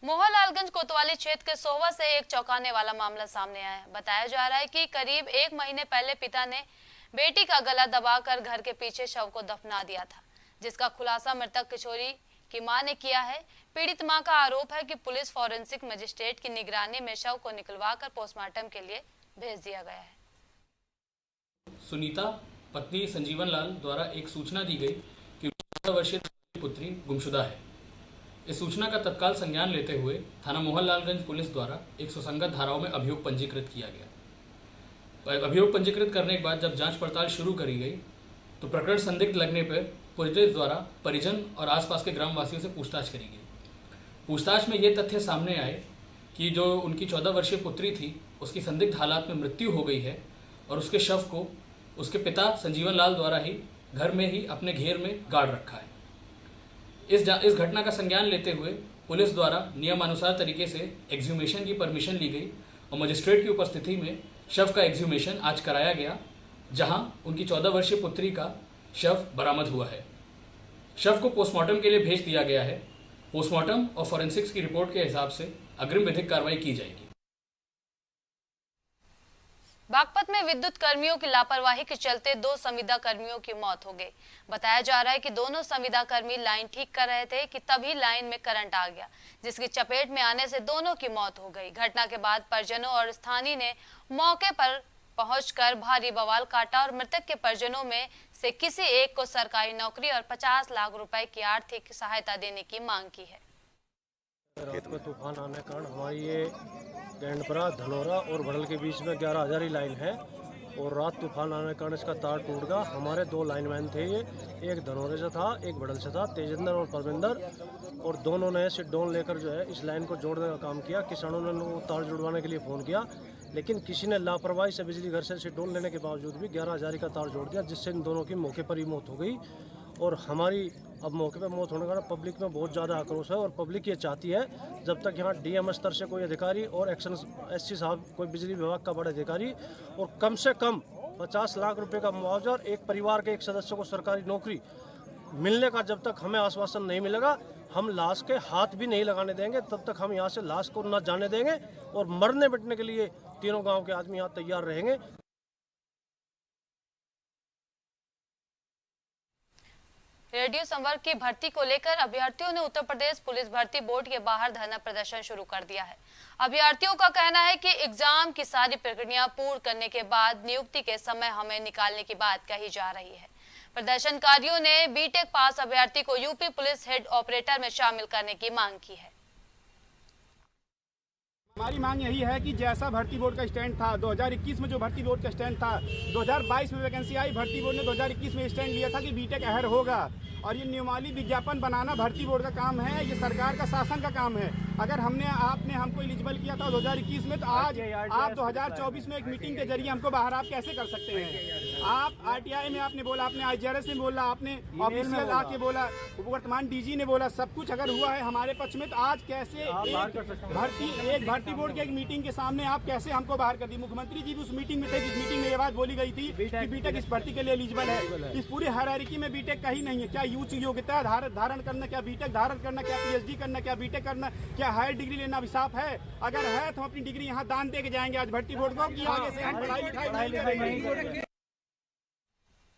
मोहनलालगंज कोतवाली क्षेत्र के सोहवा से एक चौंकाने वाला मामला सामने आया है। बताया जा रहा है कि करीब 1 महीने पहले पिता ने बेटी का गला दबाकर घर के पीछे शव को दफना दिया था, जिसका खुलासा मृतक किशोरी की मां ने किया है। पीड़ित मां का आरोप है कि पुलिस फॉरेंसिक मजिस्ट्रेट की निगरानी में शव को निकलवाकर पोस्टमार्टम के लिए भेज दिया गया है। सुनीता पत्नी संजीवन लाल द्वारा एक सूचना दी गई कि 14 वर्षीय पुत्री गुमशुदा है। इस सूचना का तत्काल संज्ञान लेते हुए थाना मोहनलालगंज पुलिस द्वारा एक सुसंगत धाराओं में अभियोग पंजीकृत किया गया। अभियोग पंजीकृत करने के बाद जब जांच पड़ताल शुरू करी गई तो प्रकरण संदिग्ध लगने पर पुलिस द्वारा परिजन और आसपास के ग्रामवासियों से पूछताछ करी गई। पूछताछ में ये तथ्य सामने आए कि जो उनकी 14 वर्षीय पुत्री थी उसकी संदिग्ध हालात में मृत्यु हो गई है और उसके शव को उसके पिता संजीवन लाल द्वारा ही घर में ही अपने घेर में गाड़ रखा है। इस घटना का संज्ञान लेते हुए पुलिस द्वारा नियमानुसार तरीके से एक्सह्यूमेशन की परमिशन ली गई और मजिस्ट्रेट की उपस्थिति में शव का एक्सह्यूमेशन आज कराया गया, जहां उनकी 14 वर्षीय पुत्री का शव बरामद हुआ है। शव को पोस्टमार्टम के लिए भेज दिया गया है। पोस्टमार्टम और फॉरेंसिक्स की रिपोर्ट के हिसाब से अग्रिम विधिक कार्रवाई की जाएगी। बागपत में विद्युत कर्मियों की लापरवाही के चलते 2 संविदा कर्मियों की मौत हो गई। बताया जा रहा है कि दोनों संविदा कर्मी लाइन ठीक कर रहे थे कि तभी लाइन में करंट आ गया, जिसकी चपेट में आने से दोनों की मौत हो गई। घटना के बाद परिजनों और स्थानीय ने मौके पर पहुंचकर भारी बवाल काटा और मृतक के परिजनों में से किसी एक को सरकारी नौकरी और 50 लाख रुपए की आर्थिक सहायता देने की मांग की है। रात में तूफान आने के कारण हमारी ये गैंडपरा, धनौरा और बड़ल के बीच में 11,000 ही लाइन है और रात तूफान आने के कारण इसका तार टूट गया। हमारे 2 लाइनमैन थे, ये एक धनौरे से था, एक बड़ल से था, तेजेंद्र और परविंदर, और दोनों ने सिडोन लेकर जो है इस लाइन को जोड़ने का काम किया। किसानों ने तार जुड़वाने के लिए फ़ोन किया, लेकिन किसी ने लापरवाही से बिजली घर से सिडोन लेने के बावजूद भी 11,000 का तार जोड़ दिया, जिससे इन दोनों की मौके पर ही मौत हो गई। और हमारी अब मौके पर मौत होने का पब्लिक में बहुत ज़्यादा आक्रोश है और पब्लिक ये चाहती है जब तक यहाँ डीएम स्तर से कोई अधिकारी और एक्शन एससी साहब, कोई बिजली विभाग का बड़ा अधिकारी, और कम से कम 50 लाख रुपए का मुआवजा और एक परिवार के एक सदस्य को सरकारी नौकरी मिलने का जब तक हमें आश्वासन नहीं मिलेगा, हम लाश के हाथ भी नहीं लगाने देंगे। तब तक हम यहाँ से लाश को न जाने देंगे और मरने मिटने के लिए तीनों गाँव के आदमी यहाँ तैयार रहेंगे। रेडियो संवर्ग की भर्ती को लेकर अभ्यर्थियों ने उत्तर प्रदेश पुलिस भर्ती बोर्ड के बाहर धरना प्रदर्शन शुरू कर दिया है। अभ्यर्थियों का कहना है कि एग्जाम की सारी प्रक्रिया पूर्ण करने के बाद नियुक्ति के समय हमें निकालने की बात कही जा रही है। प्रदर्शनकारियों ने बीटेक पास अभ्यर्थी को यूपी पुलिस हेड ऑपरेटर में शामिल करने की मांग की है। हमारी मांग यही है कि जैसा भर्ती बोर्ड का स्टैंड था 2021 में, जो भर्ती बोर्ड का स्टैंड था 2022 में वैकेंसी आई, भर्ती बोर्ड ने 2021 में स्टैंड लिया था कि बीटेक अहर होगा, और ये नियमावली विज्ञापन बनाना भर्ती बोर्ड का काम है, ये सरकार का शासन का काम है। अगर आपने हमको एलिजिबल किया था 2021 में, तो आज आप 2024 में एक मीटिंग के जरिए हमको बाहर आप कैसे कर सकते हैं? आप आरटीआई में आपने बोला, आपने आईजीआरएस में बोला, आपने ऑफिशियल आके बोला, वर्तमान डीजी ने बोला, सब कुछ अगर हुआ है हमारे पक्ष में, तो आज कैसे एक भर्ती बोर्ड की एक मीटिंग के सामने आप कैसे हमको बाहर कर दी? मुख्यमंत्री जी भी उस मीटिंग में थे जिस मीटिंग में ये बात बोली गई थी कि बीटेक इस भर्ती के लिए एलिजिबल है। इस पूरी हायरार्की में बीटेक का ही नहीं है। क्या उच्च योग्यता धारण करना, क्या बीटेक धारण करना, क्या पीएचडी करना, क्या बीटेक करना, क्या हायर डिग्री लेना अभिशाप है? अगर है तो हम अपनी डिग्री यहाँ दान दे के जाएंगे आज भर्ती बोर्ड को कि आगे से हम पढ़ाई लिखाई नहीं करेंगे।